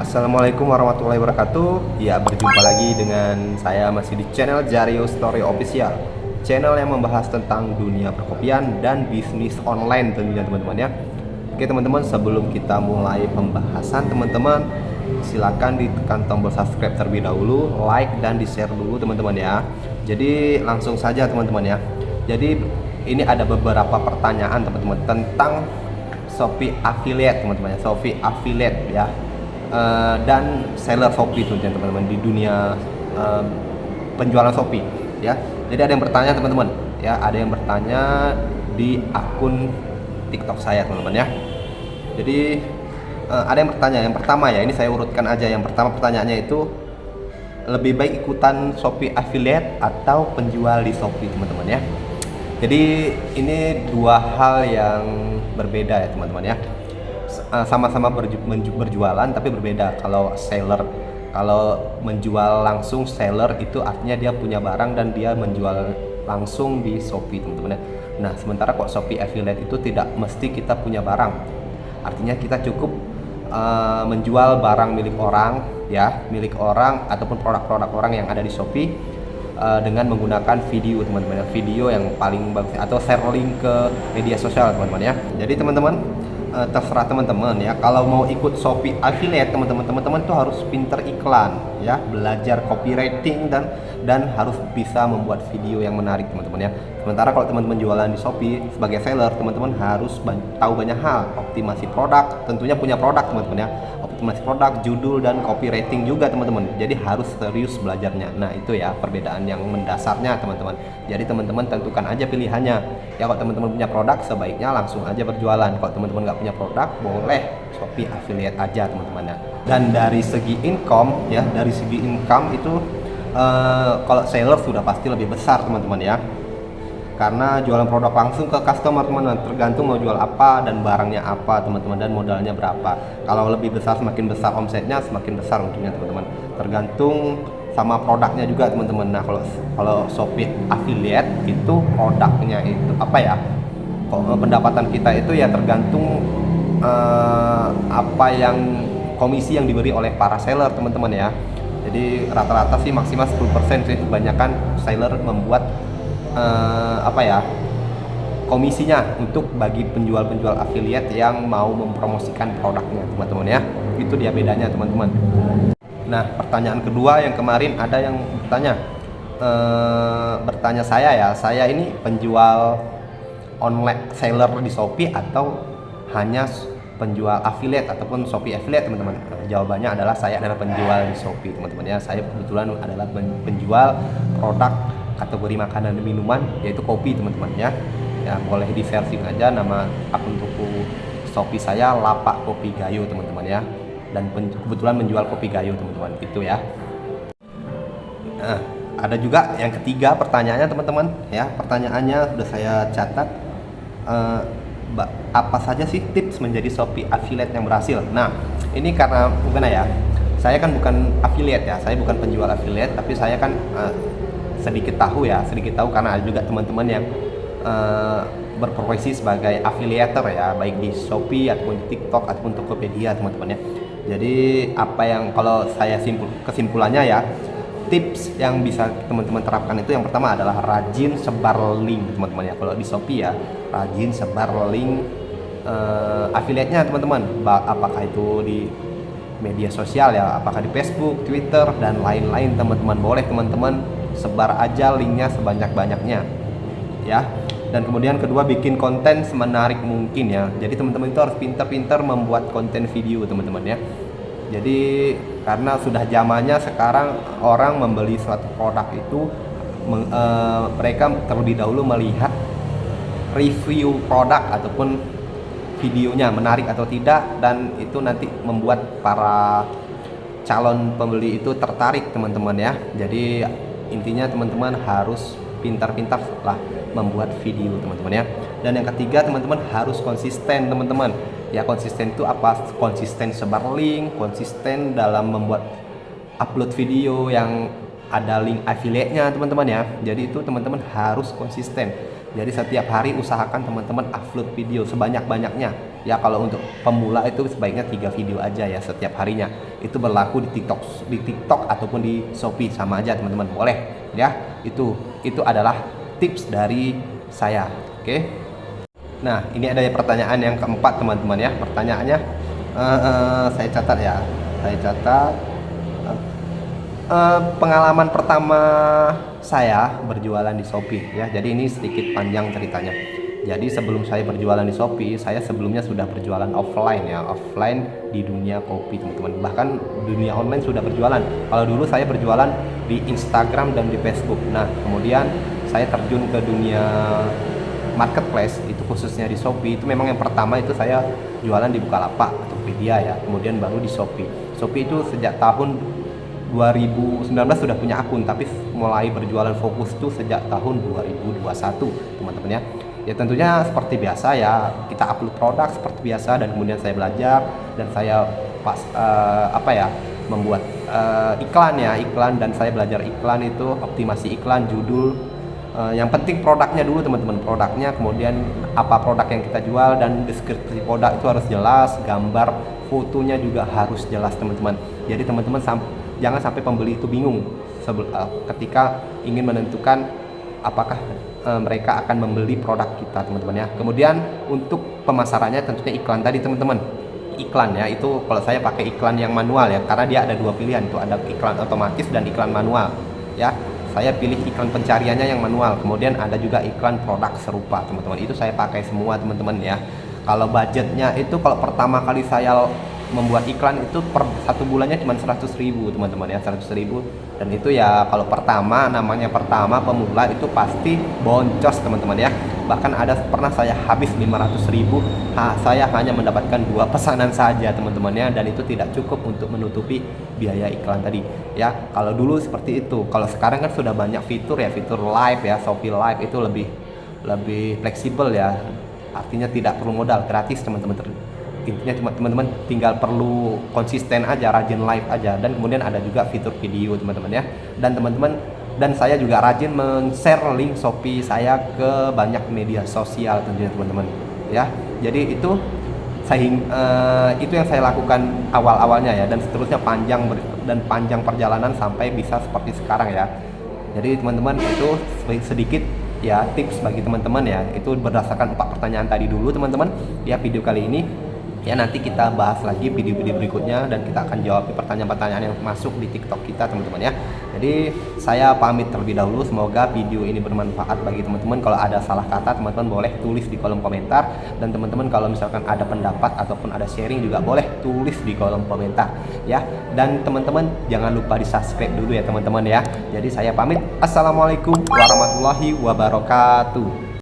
Assalamualaikum warahmatullahi wabarakatuh. Ya, berjumpa lagi dengan saya masih di channel Jario Story Official, channel yang membahas tentang dunia perkopian dan bisnis online tentunya teman-teman ya. Oke teman-teman, sebelum kita mulai pembahasan teman-teman, silakan ditekan tombol subscribe terlebih dahulu, like dan di share dulu teman-teman ya. Jadi langsung saja teman-teman ya. Jadi ini ada beberapa pertanyaan teman-teman tentang Shopee Affiliate teman-teman ya, Shopee Affiliate ya. Dan seller Shopee tentunya teman-teman di dunia penjualan Shopee ya. Jadi ada yang bertanya teman-teman ya, ada yang bertanya di akun TikTok saya teman-teman ya. Jadi ada yang bertanya, yang pertama ya, ini saya urutkan aja. Yang pertama pertanyaannya itu, lebih baik ikutan Shopee Affiliate atau penjual di Shopee teman-teman ya. Jadi ini dua hal yang berbeda ya teman-teman ya. Sama-sama berjualan tapi berbeda. Kalau menjual langsung seller itu artinya dia punya barang dan dia menjual langsung di Shopee teman-teman ya. Nah sementara kok Shopee Affiliate itu tidak mesti kita punya barang, artinya kita cukup menjual barang milik orang ya, milik orang ataupun produk-produk orang yang ada di Shopee dengan menggunakan video teman-teman ya, video yang paling bagus atau share link ke media sosial teman-teman ya. Jadi teman-teman terserah teman-teman ya, kalau mau ikut Shopee Affiliate teman-teman tuh harus pinter iklan ya, belajar copywriting dan harus bisa membuat video yang menarik teman-teman ya. Sementara kalau teman-teman jualan di Shopee sebagai seller, teman-teman harus tahu banyak hal, optimasi produk, tentunya punya produk teman-teman ya, optimasi produk, judul dan copywriting juga teman-teman. Jadi harus serius belajarnya. Nah itu ya perbedaan yang mendasarnya teman-teman. Jadi teman-teman tentukan aja pilihannya ya. Kalau teman-teman punya produk, sebaiknya langsung aja berjualan. Kalau teman-teman nggak punya produk, boleh Shopee Affiliate aja teman-teman ya. Dan dari segi income ya, dari segi income itu kalau seller sudah pasti lebih besar teman-teman ya, karena jualan produk langsung ke customer teman-teman, tergantung mau jual apa dan barangnya apa teman-teman, dan modalnya berapa. Kalau lebih besar, semakin besar omsetnya, semakin besar untungnya teman-teman, tergantung sama produknya juga teman-teman. Nah kalau Shopee Affiliate itu produknya itu apa ya, pendapatan kita itu ya tergantung apa yang komisi yang diberi oleh para seller teman-teman ya. Jadi rata-rata sih maksimal 10% sih, kebanyakan seller membuat komisinya untuk bagi penjual-penjual affiliate yang mau mempromosikan produknya teman-teman ya. Itu dia bedanya teman-teman. Nah pertanyaan kedua yang kemarin ada yang bertanya saya ini penjual online seller di Shopee atau hanya penjual affiliate ataupun Shopee Affiliate teman-teman. Jawabannya adalah saya adalah penjual di Shopee teman-teman ya. Saya kebetulan adalah penjual produk kategori makanan dan minuman, yaitu kopi teman-teman ya. Ya boleh di searching aja nama akun toko Shopee saya, Lapak Kopi Gayo teman-teman ya. Dan kebetulan menjual kopi Gayo teman-teman, itu ya. Nah ada juga yang ketiga pertanyaannya teman-teman ya. Pertanyaannya sudah saya catat. Apa saja sih tips menjadi Shopee Affiliate yang berhasil? Nah ini karena saya kan bukan affiliate ya, saya bukan penjual affiliate, tapi saya kan sedikit tahu karena ada juga teman-teman yang berprofesi sebagai affiliator ya, baik di Shopee ataupun di TikTok ataupun Tokopedia teman-teman ya. Jadi apa yang kalau saya kesimpulannya ya, tips yang bisa teman-teman terapkan itu yang pertama adalah rajin sebar link teman-teman ya. Kalau di Shopee ya, rajin sebar link affiliate-nya teman-teman, apakah itu di media sosial ya, apakah di Facebook, Twitter dan lain-lain teman-teman. Boleh teman-teman sebar aja linknya sebanyak-banyaknya ya. Dan kemudian kedua, bikin konten semenarik mungkin ya. Jadi teman-teman itu harus pintar-pintar membuat konten video teman-teman ya. Jadi karena sudah zamannya sekarang orang membeli suatu produk itu mereka terlebih dahulu melihat review produk ataupun videonya menarik atau tidak, dan itu nanti membuat para calon pembeli itu tertarik teman-teman ya. Jadi intinya teman-teman harus pintar-pintar lah membuat video teman-teman ya. Dan yang ketiga teman-teman harus konsisten teman-teman ya. Konsisten itu apa? Konsisten sebar link, konsisten dalam membuat upload video yang ada link affiliate-nya teman-teman ya. Jadi itu teman-teman harus konsisten. Jadi setiap hari usahakan teman-teman upload video sebanyak-banyaknya Ya kalau untuk pemula itu sebaiknya 3 video aja ya setiap harinya. Itu berlaku di TikTok ataupun di Shopee sama aja teman-teman. Boleh ya. Itu adalah tips dari saya. Oke. Nah, ini ada pertanyaan yang keempat teman-teman ya. Pertanyaannya saya catat ya. Saya catat pengalaman pertama saya berjualan di Shopee ya. Jadi ini sedikit panjang ceritanya. Jadi sebelum saya berjualan di Shopee, saya sebelumnya sudah berjualan offline ya, offline di dunia kopi teman-teman. Bahkan dunia online sudah berjualan. Kalau dulu saya berjualan di Instagram dan di Facebook. Nah, kemudian saya terjun ke dunia marketplace, itu khususnya di Shopee. Itu memang yang pertama itu saya jualan di Bukalapak atau Tokopedia ya, kemudian baru di Shopee. Shopee itu sejak tahun 2019 sudah punya akun, tapi mulai berjualan fokus tuh sejak tahun 2021 teman-teman ya. Ya tentunya seperti biasa ya, kita upload produk seperti biasa, dan kemudian saya belajar dan saya membuat iklan, dan saya belajar iklan itu, optimasi iklan, judul, yang penting produknya dulu teman-teman, produknya, kemudian apa produk yang kita jual, dan deskripsi produk itu harus jelas, gambar, fotonya juga harus jelas teman-teman. Jadi teman-teman jangan sampai pembeli itu bingung ketika ingin menentukan apakah mereka akan membeli produk kita teman-teman ya. Kemudian untuk pemasarannya tentunya iklan tadi teman-teman. Iklan ya, itu kalau saya pakai iklan yang manual ya, karena dia ada 2 pilihan, itu ada iklan otomatis dan iklan manual ya. Saya pilih iklan pencariannya yang manual, kemudian ada juga iklan produk serupa teman-teman. Itu saya pakai semua teman-teman ya. Kalau budgetnya itu, kalau pertama kali saya membuat iklan itu per 1 bulannya cuma 100.000 teman-teman ya, 100.000. Dan itu ya kalau namanya pertama pemula itu pasti boncos teman-teman ya. Bahkan pernah saya habis 500.000, saya hanya mendapatkan 2 pesanan saja teman-teman ya, dan itu tidak cukup untuk menutupi biaya iklan tadi ya. Kalau dulu seperti itu. Kalau sekarang kan sudah banyak fitur ya, fitur live ya, Shopee Live itu lebih fleksibel ya, artinya tidak perlu modal, gratis teman-teman. Intinya cuma teman-teman tinggal perlu konsisten aja, rajin live aja, dan kemudian ada juga fitur video teman-teman ya. Dan saya juga rajin men-share link Shopee saya ke banyak media sosial tentunya teman-teman ya. Jadi itu yang saya lakukan awal-awalnya ya, dan seterusnya panjang perjalanan sampai bisa seperti sekarang ya. Jadi teman-teman, itu sedikit ya tips bagi teman-teman ya. Itu berdasarkan 4 pertanyaan tadi dulu teman-teman ya, video kali ini. Ya nanti kita bahas lagi video-video berikutnya, dan kita akan jawab pertanyaan-pertanyaan yang masuk di TikTok kita teman-teman ya. Jadi saya pamit terlebih dahulu, semoga video ini bermanfaat bagi teman-teman. Kalau ada salah kata teman-teman boleh tulis di kolom komentar, dan teman-teman kalau misalkan ada pendapat ataupun ada sharing juga boleh tulis di kolom komentar ya. Dan teman-teman jangan lupa di subscribe dulu ya teman-teman ya. Jadi saya pamit, assalamualaikum warahmatullahi wabarakatuh.